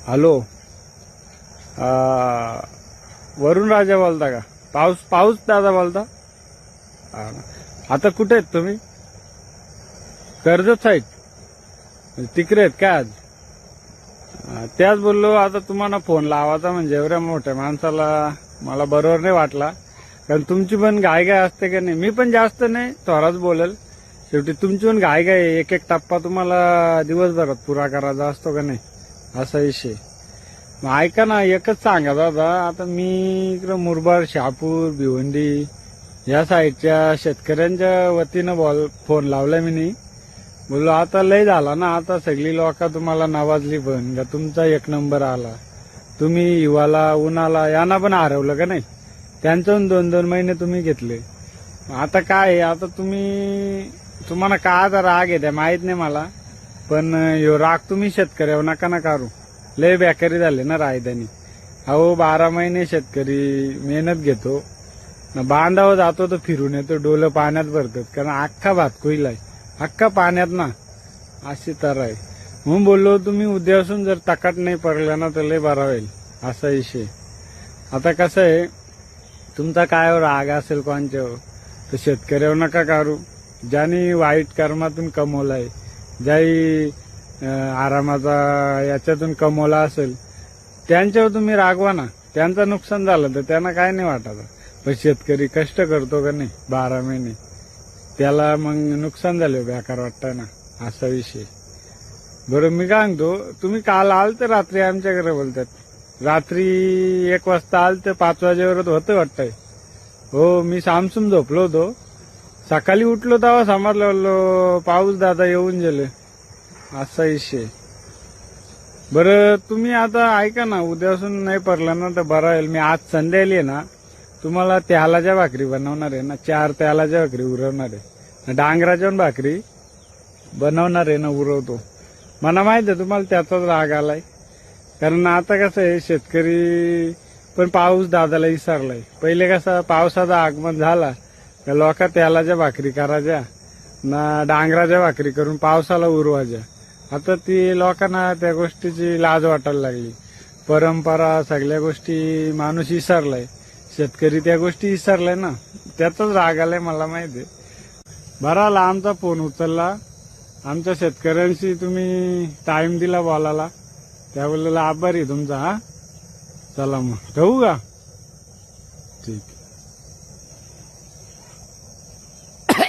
Hello. वरुण राजा बोलता का? पाऊस पाऊस दादा बोलता? हा. आता कुठे आहेत तुम्ही? कर्जत साईड तिकडे आहेत का आज? त्याच बोललो आता तुम्हाला फोन लावायचा म्हणजे एवढ्या मोठ्या माणसाला मला बरोबर नाही वाटला, कारण तुमची पण घाई घाई असते का नाही. मी पण जास्त नाही थोडाच बोलेल, शेवटी तुमची पण घाई घाई एक एक टप्पा तुम्हाला दिवसभरात पुरा करायचा असतो का नाही, असा विषय. मग ऐका ना, एकच सांगा दादा, आता मी इकडं मुरबाड, शहापूर, भिवंडी या साईडच्या शेतकऱ्यांच्या वतीनं फोन लावलाय मी नाही. बोललो आता लय झाला ना, आता सगळी लोक तुम्हाला नावाजली पण का तुमचा एक नंबर आला. तुम्ही हिवाला उन्हाला यांना पण हरवलं का नाही, त्यांचं 2-2 महिने तुम्ही घेतले. आता काय आहे, आता तुम्हाला का आता राग आहे त्या माहित नाही मला, पण ह्यो राग तुम्ही शेतकऱ्यावर नका ना काढू. लय बेकारी झाले ना रायदानी. अहो 12 महिने शेतकरी मेहनत घेतो ना, बांधावर जातो तर फिरून येतो, डोलं पाण्यात भरतात, कारण अख्खा भात कोईलाय अख्खा पाण्यात ना, अशी तर आहे. म्हणून बोललो तुम्ही उद्यापासून जर तकाट नाही पडला ना तर लय बरा होईल, असा विषय. आता कसं आहे, तुमचा काय राग असेल कोणच्यावर तर शेतकऱ्यावर नका काढू. ज्यांनी वाईट कर्मातून कमवलाय, ज्याही आरामाचा याच्यातून कमवला असेल, त्यांच्यावर तुम्ही रागवा ना. त्यांचं नुकसान झालं तर त्यांना काय नाही वाटत, पण शेतकरी कष्ट करतो का नाही 12 महिने, त्याला मग नुकसान झालं बेकार वाटतंय ना, असा विषय. बरं मी काय सांगतो, तुम्ही काल आल तर रात्री आमच्याकडे बोलतात, रात्री 1 वाजता आल तर 5 वाजेवर होतं वाटतंय. हो, मी सामसूम झोपलो होतो, सकाळी उठलो तेव्हा समजलो पाऊस दादा येऊन गेले, असा विषय. बरं तुम्ही आता ऐका ना, उद्यापासून नाही पडला ना तर बरं होईल. मी आज संध्याकाळी आहे ना तुम्हाला त्यालाच्या भाकरी बनवणार आहे ना, 4 त्यालाच्या भाकरी उरवणार आहे, डांगराच्या भाकरी बनवणार आहे ना, उरवतो. मला माहित आहे तुम्हाला त्याचाच राग आलाय, कारण आता कसं आहे, शेतकरी पण पाऊस दादाला विसरलाय. पहिले कसं पावसाचं आगमन झाला का लोक त्यालाच्या भाकरी करायच्या ना, डांगराच्या भाकरी करून पावसाला उरवायच्या. आता ती लोकांना त्या गोष्टीची लाज वाटायला लागली. परंपरा सगळ्या गोष्टी माणूस विसरलाय, शेतकरी त्या गोष्टी विसरलाय ना, त्याचाच राग आलाय मला माहिती आहे. बरा आला आमचा फोन उचलला, आमच्या शेतकऱ्यांशी तुम्ही टाइम दिला बोलायला, त्यावेळेला आभारी तुमचा. हा चला मग ठेवू का?